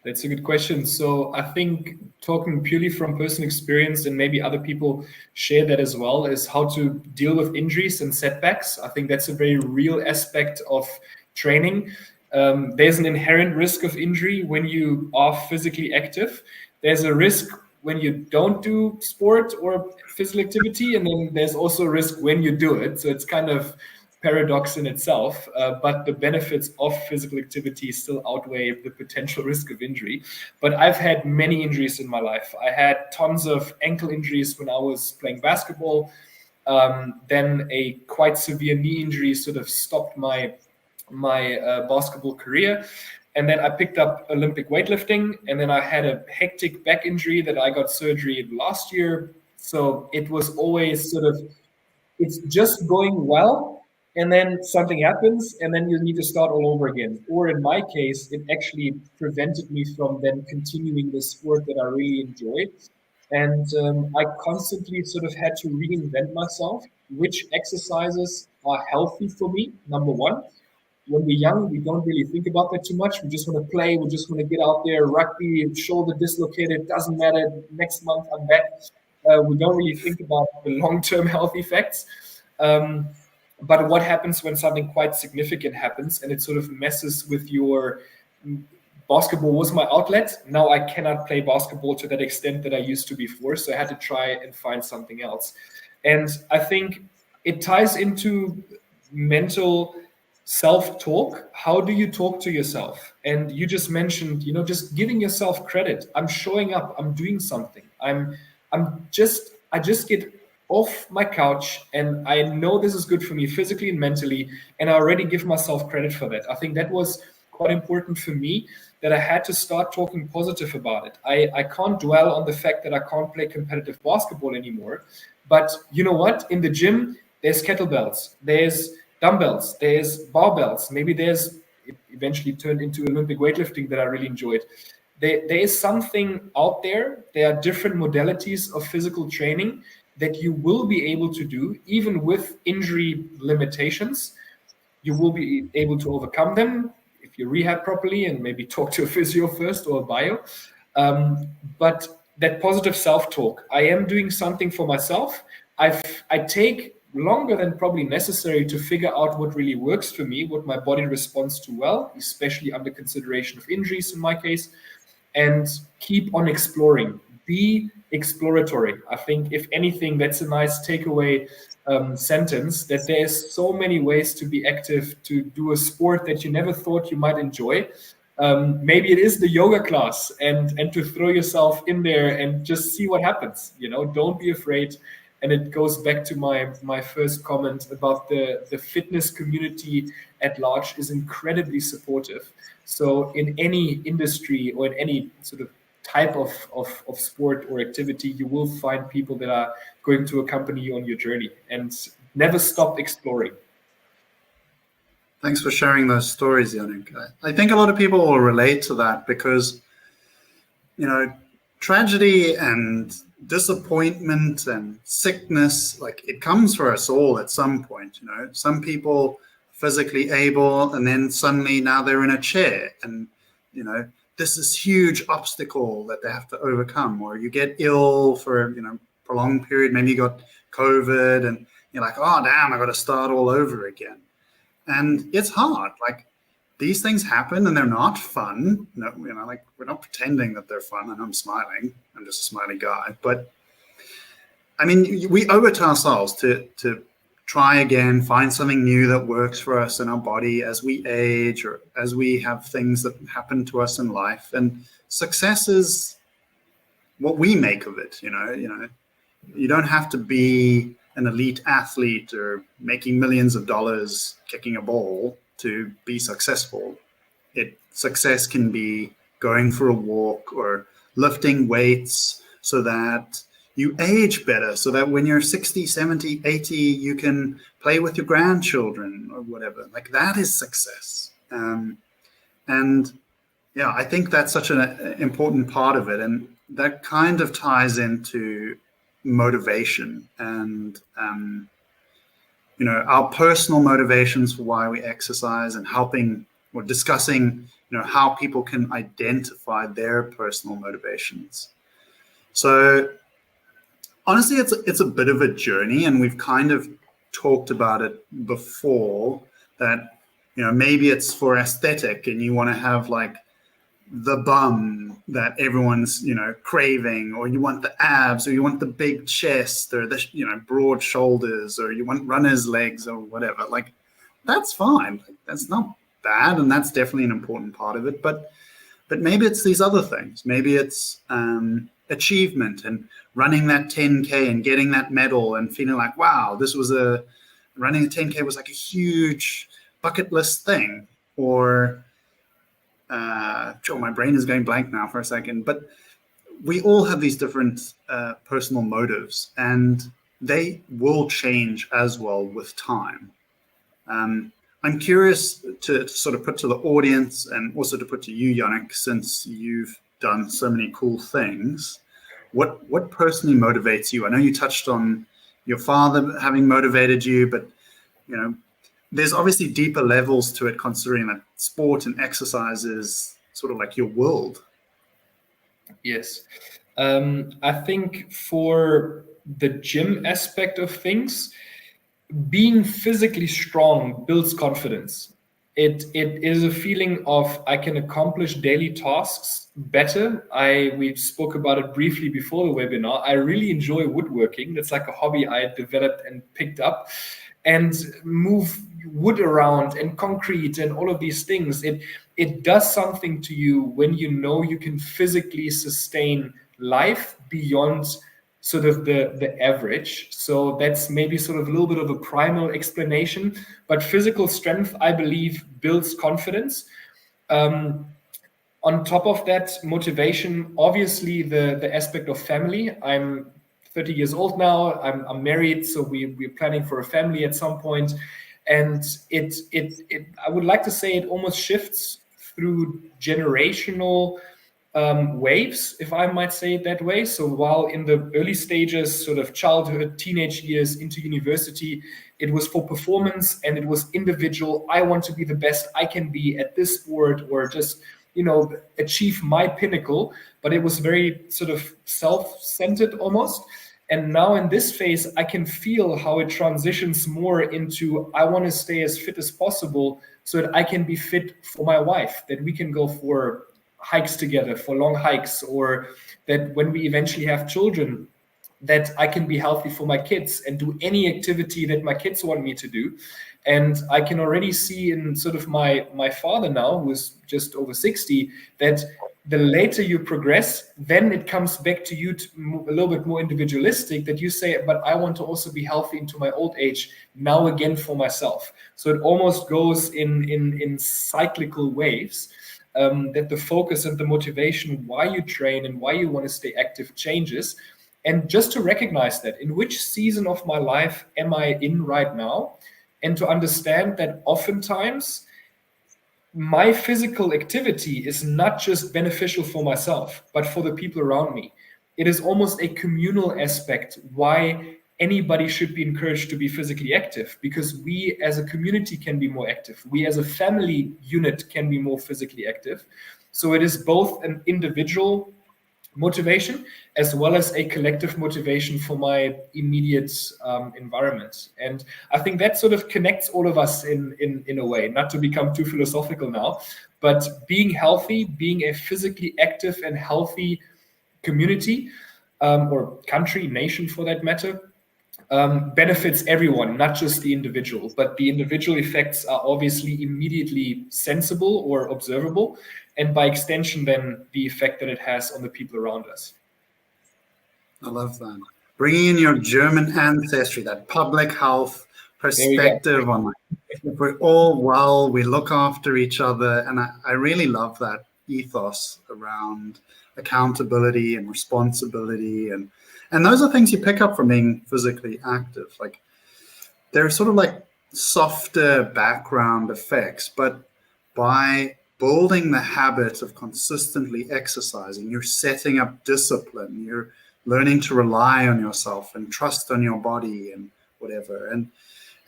That's a good question. So I think talking purely from personal experience, and maybe other people share that as well, is how to deal with injuries and setbacks. I think that's a very real aspect of training. There's an inherent risk of injury when you are physically active. There's a risk when you don't do sport or physical activity, and then there's also a risk when you do it. So it's kind of paradox in itself, but the benefits of physical activity still outweigh the potential risk of injury. But I've had many injuries in my life. I had tons of ankle injuries when I was playing basketball. Then a quite severe knee injury sort of stopped my basketball career. And then I picked up Olympic weightlifting, and then I had a hectic back injury that I got surgery last year. So it was always sort of, it's just going well, and then something happens, and then you need to start all over again. Or in my case, it actually prevented me from then continuing the sport that I really enjoyed. And I constantly sort of had to reinvent myself, which exercises are healthy for me, number one. When we're young, we don't really think about that too much. We just want to play. We just want to get out there, rugby, shoulder dislocated, doesn't matter. Next month, I'm back. We don't really think about the long-term health effects. But what happens when something quite significant happens and it sort of messes with your basketball was my outlet. Now I cannot play basketball to that extent that I used to before. So I had to try and find something else. And I think it ties into mental self-talk. How do you talk to yourself? And you just mentioned, just giving yourself credit. I'm showing up. I'm doing something. I just get off my couch and I know this is good for me physically and mentally, and I already give myself credit for that. I think that was quite important for me, that I had to start talking positive about it. I can't dwell on the fact that I can't play competitive basketball anymore, but you know what? In the gym, there's kettlebells, there's dumbbells, there's barbells, maybe it eventually turned into Olympic weightlifting that I really enjoyed. There is something out there. There are different modalities of physical training that you will be able to do, even with injury limitations. You will be able to overcome them if you rehab properly and maybe talk to a physio first or a bio. But that positive self-talk, I am doing something for myself. I take longer than probably necessary to figure out what really works for me, what my body responds to well, especially under consideration of injuries in my case, and keep on exploring. Be exploratory. I think, if anything, that's a nice takeaway sentence, that there's so many ways to be active, to do a sport that you never thought you might enjoy. Maybe it is the yoga class, and to throw yourself in there and just see what happens. Don't be afraid. And it goes back to my first comment about the fitness community at large is incredibly supportive. So in any industry or in any sort of type of sport or activity, you will find people that are going to accompany you on your journey, and never stop exploring. Thanks for sharing those stories, Jannick. I think a lot of people will relate to that because, tragedy and disappointment and sickness, like, it comes for us all at some point. Some people physically able, and then suddenly now they're in a chair, and this is huge obstacle that they have to overcome. Or you get ill for prolonged period, maybe you got COVID, and you're like, oh damn, I got to start all over again. And it's hard. Like, these things happen and they're not fun. No, like we're not pretending that they're fun and I'm smiling. I'm just a smiley guy. But I mean, we owe it to ourselves to try again, find something new that works for us in our body as we age or as we have things that happen to us in life. And success is what we make of it. You don't have to be an elite athlete or making millions of dollars kicking a ball to be successful. Success can be going for a walk or lifting weights so that you age better, so that when you're 60, 70, 80, you can play with your grandchildren or whatever. Like that is success. And yeah, I think that's such an important part of it. And that kind of ties into motivation and our personal motivations for why we exercise, and helping or discussing how people can identify their personal motivations. So honestly, it's a bit of a journey, and we've kind of talked about it before, that maybe it's for aesthetic and you want to have like the bum that everyone's craving, or you want the abs, or you want the big chest, or the broad shoulders, or you want runner's legs or whatever. Like that's fine. That's not bad, and that's definitely an important part of it. But maybe it's these other things. Maybe it's achievement and running that 10K and getting that medal and feeling like, wow, running a 10K was like a huge bucket list thing. Or my brain is going blank now for a second, but we all have these different personal motives, and they will change as well with time. I'm curious to sort of put to the audience, and also to put to you, Jannick, since you've done so many cool things, what personally motivates you? I know you touched on your father having motivated you, but there's obviously deeper levels to it, considering that sport and exercise is sort of like your world. Yes. I think for the gym aspect of things, being physically strong builds confidence. It is a feeling of I can accomplish daily tasks better. We spoke about it briefly before the webinar. I really enjoy woodworking. That's like a hobby I developed and picked up, and move wood around and concrete and all of these things. It does something to you when you can physically sustain life beyond sort of the average. So that's maybe sort of a little bit of a primal explanation, but physical strength, I believe, builds confidence. On top of that, motivation, obviously the aspect of family. I'm 30 years old now. I'm married, so we're planning for a family at some point. And I would like to say it almost shifts through generational waves, if I might say it that way. So while in the early stages, sort of childhood, teenage years into university, it was for performance and it was individual. I want to be the best I can be at this sport, or just achieve my pinnacle. But it was very sort of self-centered almost. And now in this phase, I can feel how it transitions more into I want to stay as fit as possible so that I can be fit for my wife, that we can go for hikes together, for long hikes, or that when we eventually have children, that I can be healthy for my kids and do any activity that my kids want me to do. And I can already see in sort of my father now, who's just over 60, that the later you progress, then it comes back to you a little bit more individualistic, that you say, but I want to also be healthy into my old age, now again for myself. So it almost goes in cyclical waves, that the focus and the motivation why you train and why you want to stay active changes. And just to recognize that, in which season of my life am I in right now? And to understand that oftentimes my physical activity is not just beneficial for myself, but for the people around me. It is almost a communal aspect why anybody should be encouraged to be physically active, because we as a community can be more active. We as a family unit can be more physically active. So it is both an individual motivation as well as a collective motivation for my immediate environment. And I think that sort of connects all of us in a way, not to become too philosophical now, but being healthy, being a physically active and healthy community or country, nation for that matter, benefits everyone, not just the individual. But the individual effects are obviously immediately sensible or observable, and by extension, then the effect that it has on the people around us. I love that. Bringing in your German ancestry, that public health perspective on if we're all well, we look after each other. And I really love that ethos around accountability and responsibility. And those are things you pick up from being physically active. Like they're sort of like softer background effects, but by building the habit of consistently exercising, you're setting up discipline, you're learning to rely on yourself and trust on your body and whatever.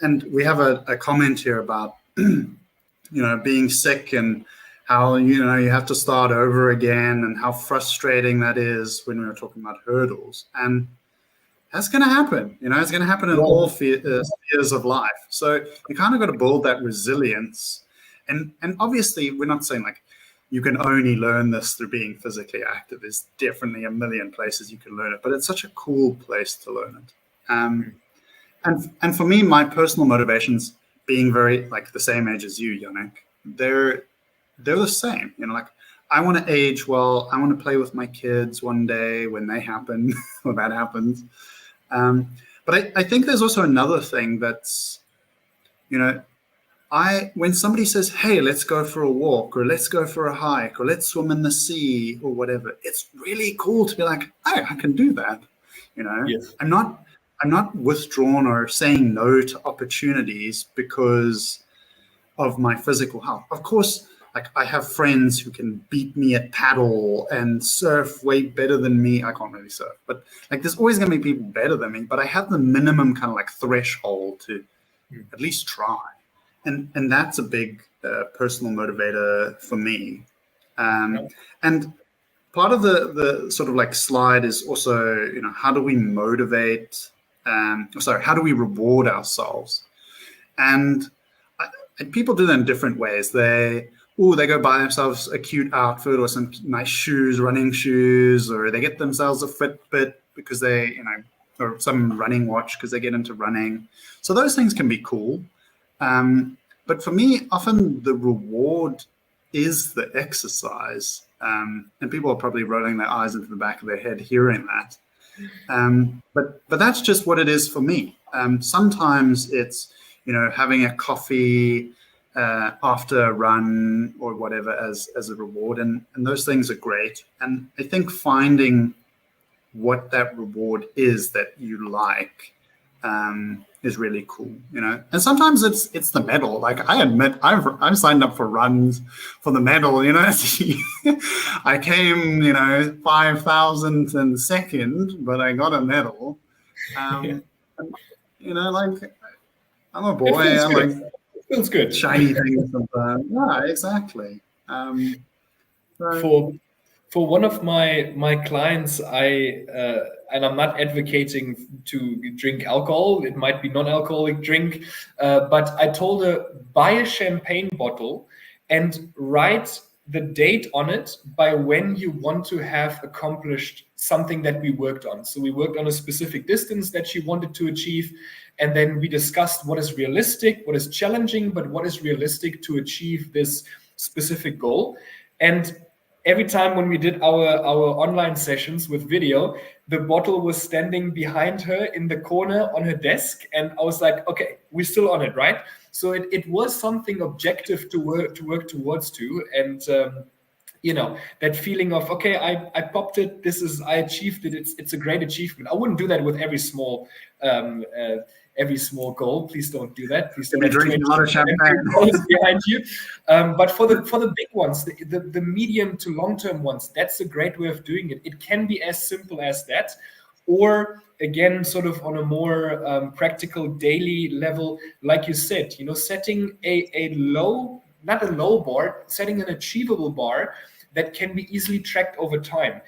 And we have a comment here about being sick and how you have to start over again and how frustrating that is when we were talking about hurdles. And that's going to happen. It's going to happen in all spheres of life. So you kind of got to build that resilience. And obviously, we're not saying like you can only learn this through being physically active. There's definitely a million places you can learn it, but it's such a cool place to learn it. And for me, my personal motivations, being very like the same age as you, Jannick, they're the same. Like I want to age well. I want to play with my kids one day when they happen, when that happens. But I think there's also another thing that's, when somebody says, hey, let's go for a walk or let's go for a hike or let's swim in the sea or whatever, it's really cool to be like, oh, I can do that. Yes. I'm not withdrawn or saying no to opportunities because of my physical health. Of course, like I have friends who can beat me at paddle and surf way better than me. I can't really surf, but like there's always going to be people better than me, but I have the minimum kind of like threshold to at least try. And that's a big personal motivator for me. And part of the sort of like slide is also, how do we motivate, how do we reward ourselves? And people do that in different ways. They go buy themselves a cute outfit or some nice shoes, running shoes, or they get themselves a Fitbit because they, or some running watch because they get into running. So those things can be cool. But for me, often the reward is the exercise. And people are probably rolling their eyes into the back of their head hearing that. But that's just what it is for me. Sometimes it's, having a coffee after a run or whatever as a reward. And those things are great. And I think finding what that reward is that you like is really cool, And sometimes it's the medal. Like I admit, I've signed up for runs for the medal, I came, 5,000th and second, but I got a medal. Like I'm a boy. It feels good. Shiny things sometimes. Yeah, exactly. For one of my clients, and I'm not advocating to drink alcohol. It might be non-alcoholic drink, but I told her, buy a champagne bottle and write the date on it by when you want to have accomplished something that we worked on. So we worked on a specific distance that she wanted to achieve. And then we discussed what is realistic, what is challenging, but what is realistic to achieve this specific goal. And every time when we did our online sessions with video, the bottle was standing behind her in the corner on her desk. And I was like, okay, we're still on it, right? So it was something objective to work towards too. And, that feeling of, okay, I popped it. I achieved it. It's a great achievement. I wouldn't do that with every small goal. Please don't do that. Please don't drink a lot of champagne behind you. But for the big ones, the medium to long-term ones, that's a great way of doing it. It can be as simple as that, or again, sort of on a more practical daily level, like you said, setting a low, not a low bar, setting an achievable bar that can be easily tracked over time.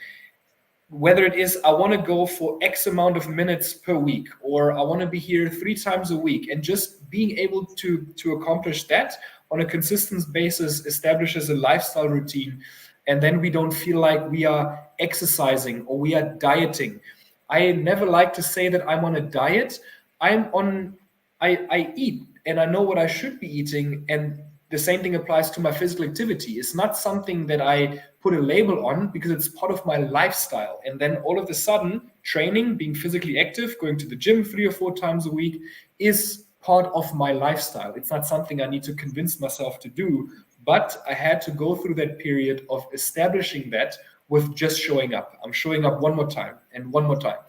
whether it is I want to go for X amount of minutes per week, or I want to be here 3 times a week, and just being able to accomplish that on a consistent basis establishes a lifestyle routine. And then we don't feel like we are exercising or we are dieting. I never like to say that I'm on a diet. I eat and I know what I should be eating, and the same thing applies to my physical activity. It's not something that I put a label on because it's part of my lifestyle. And then all of a sudden, training, being physically active, going to the gym 3 or 4 times a week is part of my lifestyle. It's not something I need to convince myself to do, but I had to go through that period of establishing that with just showing up. I'm showing up one more time and one more time.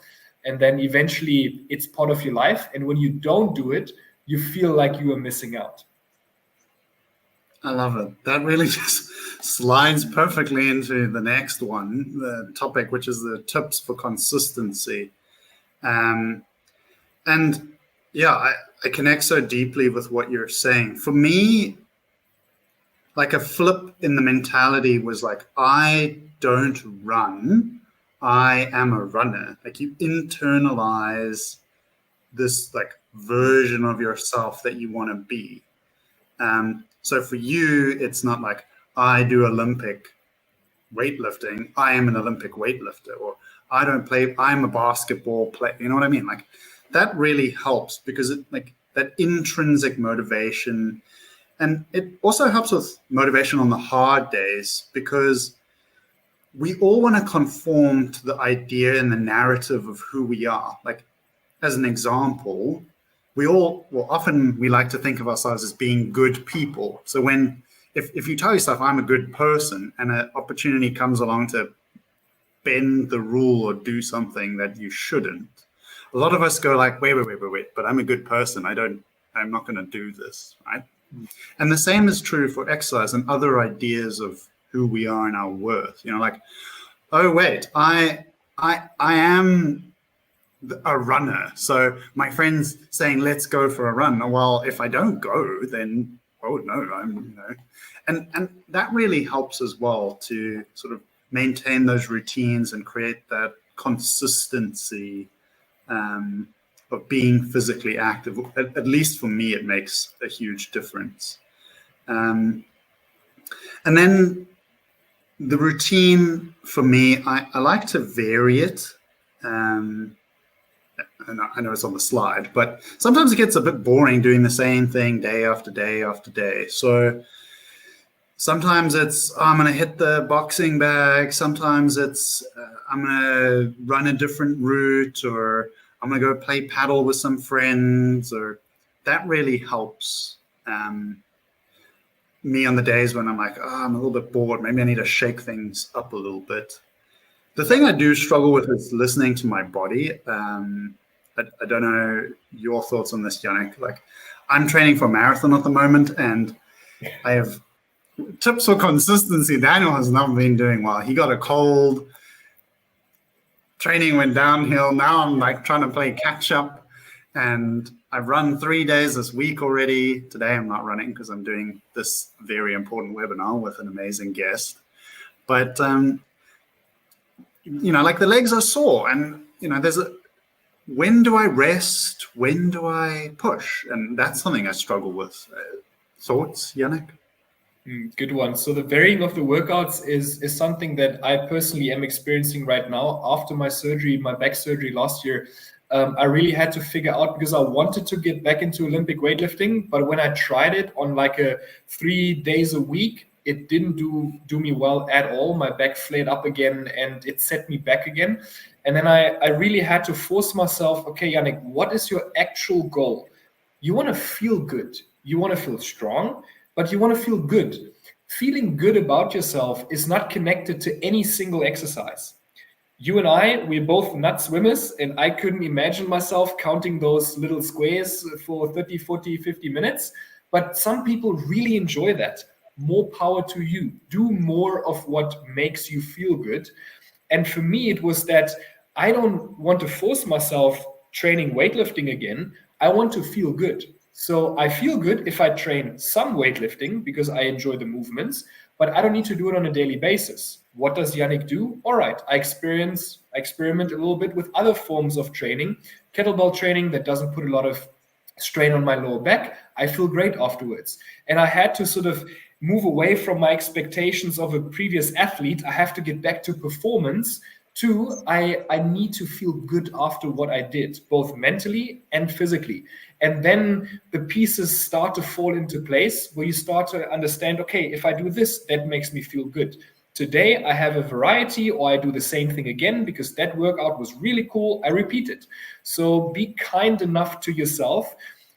And then eventually it's part of your life. And when you don't do it, you feel like you are missing out. I love it. That really just slides perfectly into the next one, the topic, which is the tips for consistency. And yeah, I connect so deeply with what you're saying. For me, like a flip in the mentality was like, I don't run, I am a runner. Like you internalize this like version of yourself that you want to be. So for you, it's not like I do Olympic weightlifting, I am an Olympic weightlifter, or I don't play, I'm a basketball player. You know what I mean? Like that really helps because it like that intrinsic motivation. And it also helps with motivation on the hard days because we all want to conform to the idea and the narrative of who we are. Like, as an example, often we like to think of ourselves as being good people. So if you tell yourself, I'm a good person, and an opportunity comes along to bend the rule or do something that you shouldn't, a lot of us go like, wait, but I'm a good person. I'm not going to do this, right? And the same is true for exercise and other ideas of who we are and our worth. You know, like, oh wait, I am a runner. So my friend's saying, let's go for a run. Well, if I don't go, then oh no, and that really helps as well to sort of maintain those routines and create that consistency of being physically active. At least for me, it makes a huge difference. And then the routine for me, I like to vary it. And I know it's on the slide, but sometimes it gets a bit boring doing the same thing day after day after day. So sometimes it's, I'm going to hit the boxing bag. Sometimes it's, I'm going to run a different route, or I'm going to go play paddle with some friends, or that really helps me on the days when I'm like, I'm a little bit bored. Maybe I need to shake things up a little bit. The thing I do struggle with is listening to my body. I don't know your thoughts on this, Jannick. Like, I'm training for a marathon at the moment, and I have tips for consistency. Daniel has not been doing well. He got a cold. Training went downhill. Now I'm like trying to play catch up, and I've run 3 days this week already. Today I'm not running because I'm doing this very important webinar with an amazing guest. But like the legs are sore, and there's when do I rest? When do I push? And that's something I struggle with. Thoughts, Jannick? Good one. So the varying of the workouts is something that I personally am experiencing right now. After my surgery, my back surgery last year, I really had to figure out, because I wanted to get back into Olympic weightlifting, but when I tried it on like a 3 days a week, it didn't do me well at all. My back flared up again and it set me back again. And then I really had to force myself, okay, Jannick, what is your actual goal? You want to feel good. You want to feel strong, but you want to feel good. Feeling good about yourself is not connected to any single exercise. You and I, we're both not swimmers, and I couldn't imagine myself counting those little squares for 30, 40, 50 minutes. But some people really enjoy that. More power to you. Do more of what makes you feel good. And for me, it was that I don't want to force myself training weightlifting again. I want to feel good. So I feel good if I train some weightlifting because I enjoy the movements, but I don't need to do it on a daily basis. What does Jannick do? All right, I experiment a little bit with other forms of training, kettlebell training that doesn't put a lot of strain on my lower back. I feel great afterwards. And I had to sort of move away from my expectations of a previous athlete. I have to get back to performance. Two, I need to feel good after what I did, both mentally and physically. And then the pieces start to fall into place where you start to understand, okay, if I do this, that makes me feel good. Today, I have a variety, or I do the same thing again because that workout was really cool. I repeat it. So be kind enough to yourself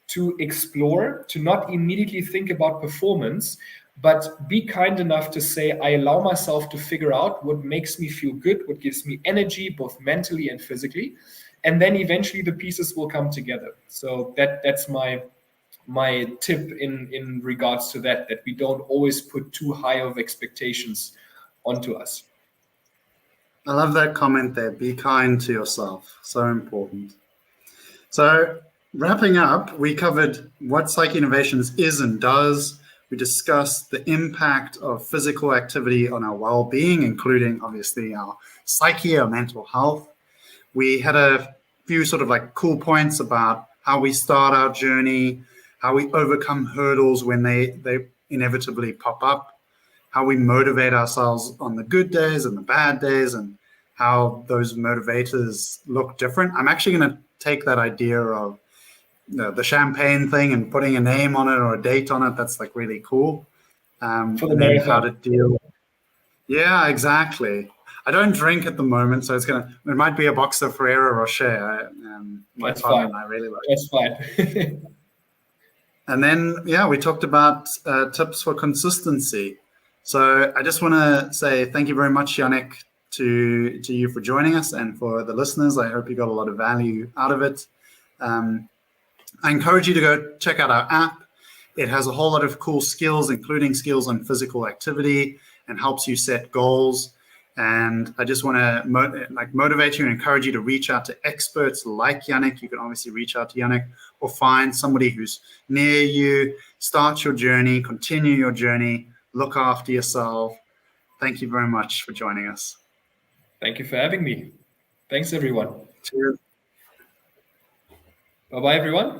to explore, to not immediately think about performance, but be kind enough to say, I allow myself to figure out what makes me feel good, what gives me energy, both mentally and physically. And then eventually the pieces will come together. So that's my tip in regards to that we don't always put too high of expectations onto us. I love that comment there. Be kind to yourself. So important. So wrapping up, we covered what Psyche Innovations is and does. We discussed the impact of physical activity on our well-being, including obviously our psyche, our mental health. We had a few sort of like cool points about how we start our journey, how we overcome hurdles when they inevitably pop up, how we motivate ourselves on the good days and the bad days, and how those motivators look different. I'm actually going to take that idea of the champagne thing and putting a name on it or a date on it. That's like really cool. For the and then marathon. how to deal. Yeah, exactly. I don't drink at the moment, so it might be a box of Ferrero Rocher. My That's partner fine. and I really like. That's fine. And then, yeah, we talked about tips for consistency. So I just want to say thank you very much, Jannick, to you for joining us, and for the listeners. I hope you got a lot of value out of it. I encourage you to go check out our app. It has a whole lot of cool skills, including skills on physical activity, and helps you set goals. And I just want to motivate you and encourage you to reach out to experts like Jannick. You can obviously reach out to Jannick, or find somebody who's near you. Start your journey, continue your journey, look after yourself. Thank you very much for joining us. Thank you for having me. Thanks, everyone. Cheers. Bye-bye, everyone.